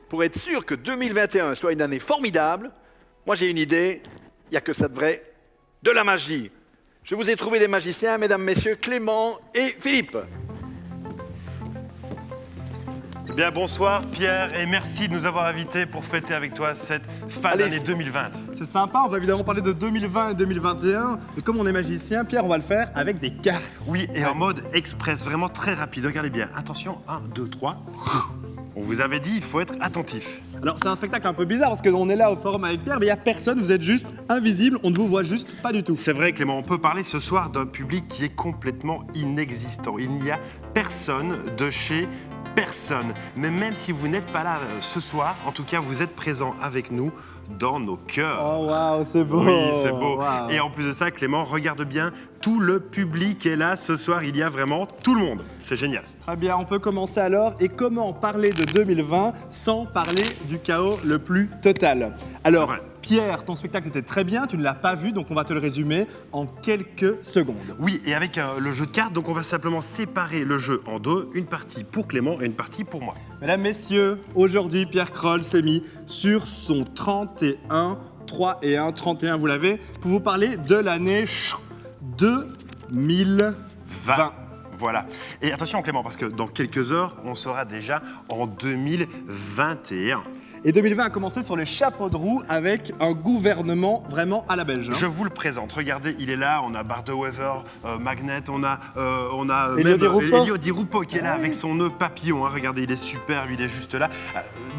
Pour être sûr que 2021 soit une année formidable, moi j'ai une idée, il n'y a que ça de vrai, de la magie. Je vous ai trouvé des magiciens, mesdames, messieurs, Clément et Philippe. Eh bien, bonsoir Pierre et merci de nous avoir invités pour fêter avec toi cette fin d'année 2020. C'est sympa, on va évidemment parler de 2020 et 2021, mais comme on est magicien, Pierre, on va le faire avec des cartes. Oui, et en mode express, vraiment très rapide. Regardez bien, attention, 1, 2, 3. On vous avait dit, il faut être attentif. Alors c'est un spectacle un peu bizarre parce qu'on est là au forum avec Pierre, mais il n'y a personne, vous êtes juste invisible, on ne vous voit juste pas du tout. C'est vrai Clément, on peut parler ce soir d'un public qui est complètement inexistant. Il n'y a personne de chez personne. Mais même si vous n'êtes pas là ce soir, en tout cas vous êtes présent avec nous dans nos cœurs. Oh waouh, c'est beau. Oui, c'est beau. Wow. Et en plus de ça, Clément, regarde bien, tout le public est là ce soir. Il y a vraiment tout le monde. C'est génial. Très bien, on peut commencer alors. Et comment parler de 2020 sans parler du chaos le plus total? Alors, Ouais. Pierre, ton spectacle était très bien, tu ne l'as pas vu, donc on va te le résumer en quelques secondes. Oui, et avec le jeu de cartes, donc on va simplement séparer le jeu en deux. Une partie pour Clément et une partie pour moi. Mesdames, messieurs, aujourd'hui, Pierre Kroll s'est mis sur son 31, 3 et 1, 31, vous l'avez, pour vous parler de l'année 2020. Voilà. Et attention Clément, parce que dans quelques heures, on sera déjà en 2021. Et 2020 a commencé sur les chapeaux de roue avec un gouvernement vraiment à la belge. Je vous le présente. Regardez, il est là. On a Bardewever, Magnet, on a Elio même, Di Rupo. Elio Di Rupo qui est là avec son nœud papillon. Hein. Regardez, il est superbe, il est juste là.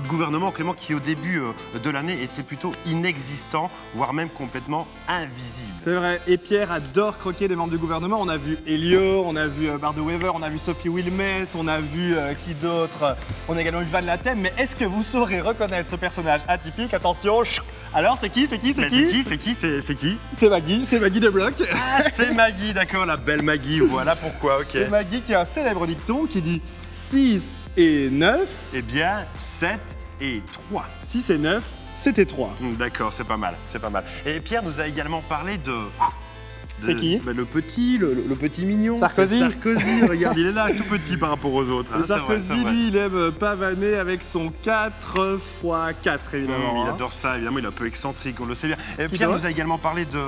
Gouvernement Clément qui au début de l'année était plutôt inexistant, voire même complètement invisible. C'est vrai, et Pierre adore croquer des membres du gouvernement. On a vu Elio, on a vu Bardewever, on a vu Sophie Wilmès, on a vu qui d'autre? On a également vu Van Latem, mais est-ce que vous saurez reconnaître ce personnage atypique? Attention, alors c'est qui? Mais c'est qui C'est Maggie de Bloch. Ah, c'est Maggie, d'accord, la belle Maggie. Voilà pourquoi, ok. C'est Maggie qui a un célèbre dicton qui dit 6 et 9. Eh bien, 7 et 3. 6 et 9, c'était 3. D'accord, c'est pas mal, c'est pas mal. Et Pierre nous a également parlé de... C'est qui? Le petit mignon. Sarkozy. C'est Sarkozy, regarde, il est là tout petit par rapport aux autres. hein, c'est vrai, Sarkozy, c'est vrai. lui, il aime pavaner avec son 4x4, évidemment. Il hein. adore ça, évidemment, il est un peu excentrique, on le sait bien. Et Qui Pierre d'autre nous a également parlé de...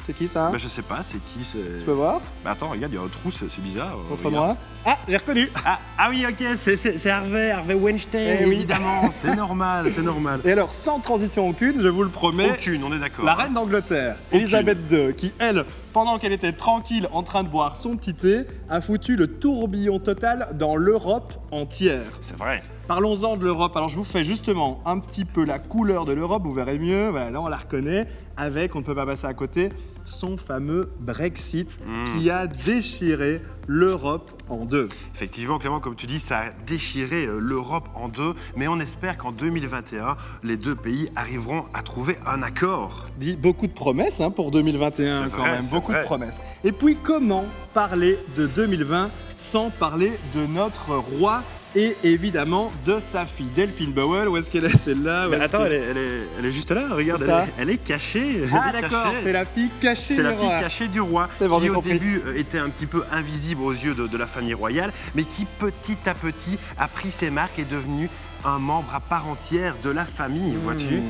C'est qui ça? Bah, je sais pas, c'est qui c'est... Tu peux voir? Bah attends, regarde, il y a un trou, c'est bizarre. Contre regarde. moi. Ah, j'ai reconnu. Ah oui, ok, c'est Harvey Weinstein, Eh oui. évidemment, c'est normal, c'est normal. Et alors, sans transition aucune, je vous le promets, Aucune, on est d'accord. la reine d'Angleterre, Aucune. Elisabeth II, qui, elle, pendant qu'elle était tranquille en train de boire son petit thé, a foutu le tourbillon total dans l'Europe entière. C'est vrai. Parlons-en de l'Europe. Alors, je vous fais justement un petit peu la couleur de l'Europe, vous verrez mieux. Voilà, là, on la reconnaît, avec, on ne peut pas passer à côté, son fameux Brexit qui a déchiré l'Europe en deux. Effectivement, Clément, comme tu dis, ça a déchiré l'Europe en deux, mais on espère qu'en 2021, les deux pays arriveront à trouver un accord. Dit beaucoup de promesses hein, pour 2021 C'est quand vrai, même, c'est beaucoup vrai. de promesses. Et puis comment parler de 2020 sans parler de notre roi et évidemment de sa fille Delphine Bowell? Où est-ce qu'elle est celle-là? Où est-ce Attends, qu'elle- elle est juste là, regarde, Où ça elle est cachée. Ah elle est d'accord, cachée. c'est la fille cachée C'est la du fille roi. cachée du roi, C'est bon, qui j'ai au compris. début était un petit peu invisible aux yeux de la famille royale, mais qui petit à petit a pris ses marques et est devenu un membre à part entière de la famille, vois-tu.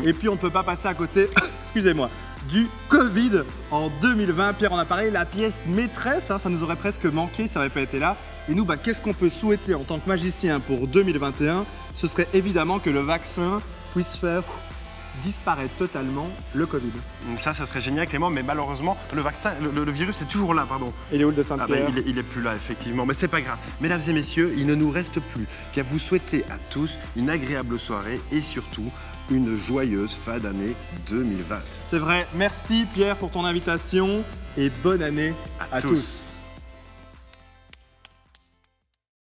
Et puis on peut pas passer à côté, excusez-moi, du Covid en 2020. Pierre en a parlé, la pièce maîtresse, hein, ça nous aurait presque manqué, ça n'aurait pas été là. Et nous, qu'est-ce qu'on peut souhaiter en tant que magicien pour 2021? Ce serait évidemment que le vaccin puisse faire disparaître totalement le Covid. Ça serait génial, Clément, mais malheureusement, le vaccin, le virus est toujours là, pardon. Et les halls de Ah ben, Saint-Pierre. il est plus là, effectivement, mais c'est pas grave. Mesdames et messieurs, il ne nous reste plus qu'à vous souhaiter à tous une agréable soirée et surtout une joyeuse fin d'année 2020. C'est vrai, merci Pierre pour ton invitation et bonne année à tous.